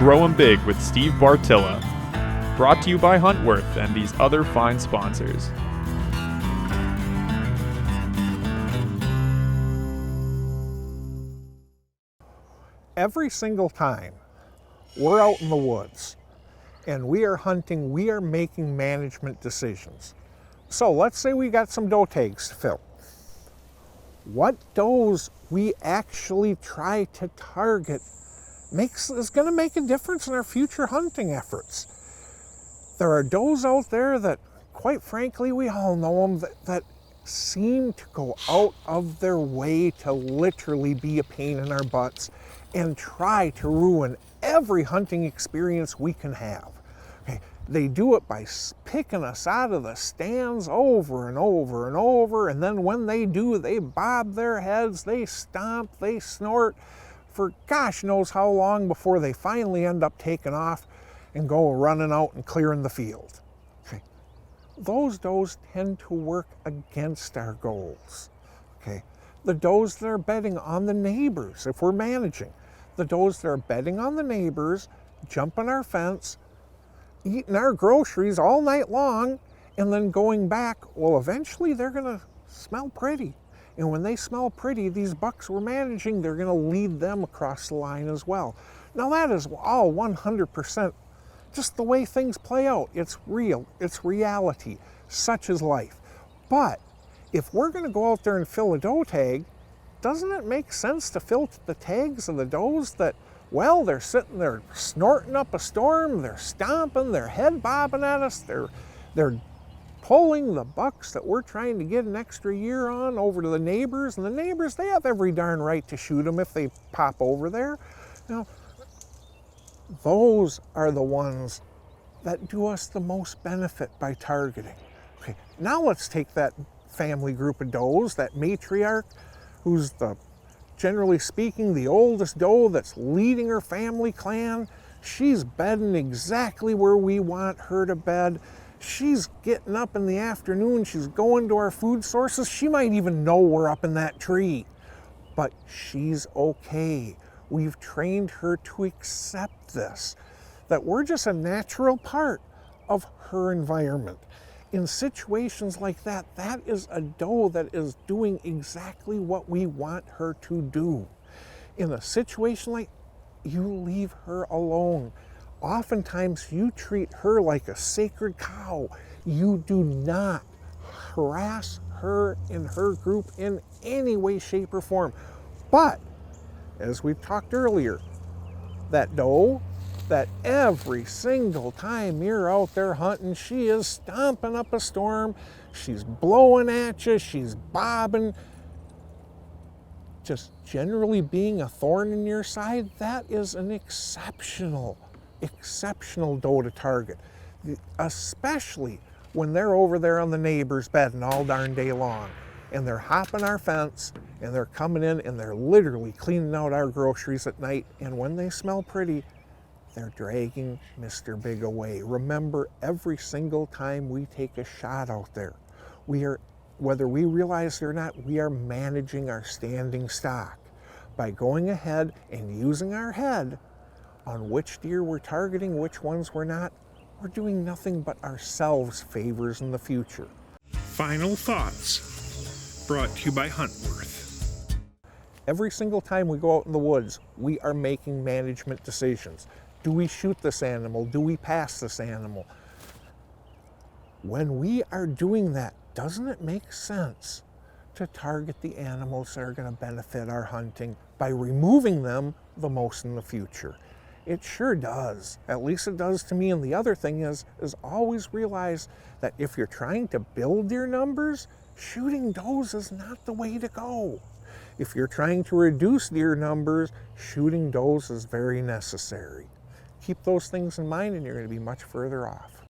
Grow 'em Big with Steve Bartylla. Brought to you by Huntworth and these other fine sponsors. Every single time we're out in the woods and we are hunting, we are making management decisions. So let's say we got some doe tags to fill. What does we actually try to target is going to make a difference in our future hunting efforts. There are does out there that, quite frankly, we all know them, that seem to go out of their way to literally be a pain in our butts and try to ruin every hunting experience we can have. Okay, they do it by picking us out of the stands over and over and over, and then when they do, they bob their heads, they stomp, they snort for gosh knows how long before they finally end up taking off and go running out and clearing the field. Okay, those does tend to work against our goals. Okay, the does that are betting on the neighbors, if we're managing, the does that are betting on the neighbors, jumping our fence, eating our groceries all night long, and then going back, well, eventually they're gonna smell pretty. And when they smell pretty, these bucks we're managing, they're gonna lead them across the line as well. Now that is all 100% just the way things play out. It's real, it's reality, such is life. But if we're gonna go out there and fill a doe tag, doesn't it make sense to fill the tags of the does that, well, they're sitting there snorting up a storm, they're stomping, they're head bobbing at us, they're pulling the bucks that we're trying to get an extra year on over to the neighbors, and the neighbors, they have every darn right to shoot them if they pop over there. Now, those are the ones that do us the most benefit by targeting. Okay, now let's take that family group of does, that matriarch, who's generally speaking, the oldest doe that's leading her family clan. She's bedding exactly where we want her to bed. She's getting up in the afternoon, she's going to our food sources. She might even know we're up in that tree, but she's okay. We've trained her to accept this, that we're just a natural part of her environment. In situations like that, that is a doe that is doing exactly what we want her to do. In a situation like, you leave her alone. Oftentimes you treat her like a sacred cow. You do not harass her and her group in any way, shape, or form. But, as we've talked earlier, that doe, that every single time you're out there hunting, she is stomping up a storm, she's blowing at you, she's bobbing, just generally being a thorn in your side, that is an exceptional doe to target, especially when they're over there on the neighbor's bedding all darn day long, and they're hopping our fence, and they're coming in, and they're literally cleaning out our groceries at night, and when they smell pretty, they're dragging Mr. Big away. Remember, every single time we take a shot out there, whether we realize it or not, we are managing our standing stock by going ahead and using our head on which deer we're targeting, which ones we're not. We're doing nothing but ourselves favors in the future. Final thoughts, brought to you by Huntworth. Every single time we go out in the woods, we are making management decisions. Do we shoot this animal? Do we pass this animal? When we are doing that, doesn't it make sense to target the animals that are going to benefit our hunting by removing them the most in the future? It sure does. At least it does to me. And the other thing is always realize that if you're trying to build your numbers, shooting does is not the way to go. If you're trying to reduce deer numbers, shooting does is very necessary. Keep those things in mind and you're going to be much further off.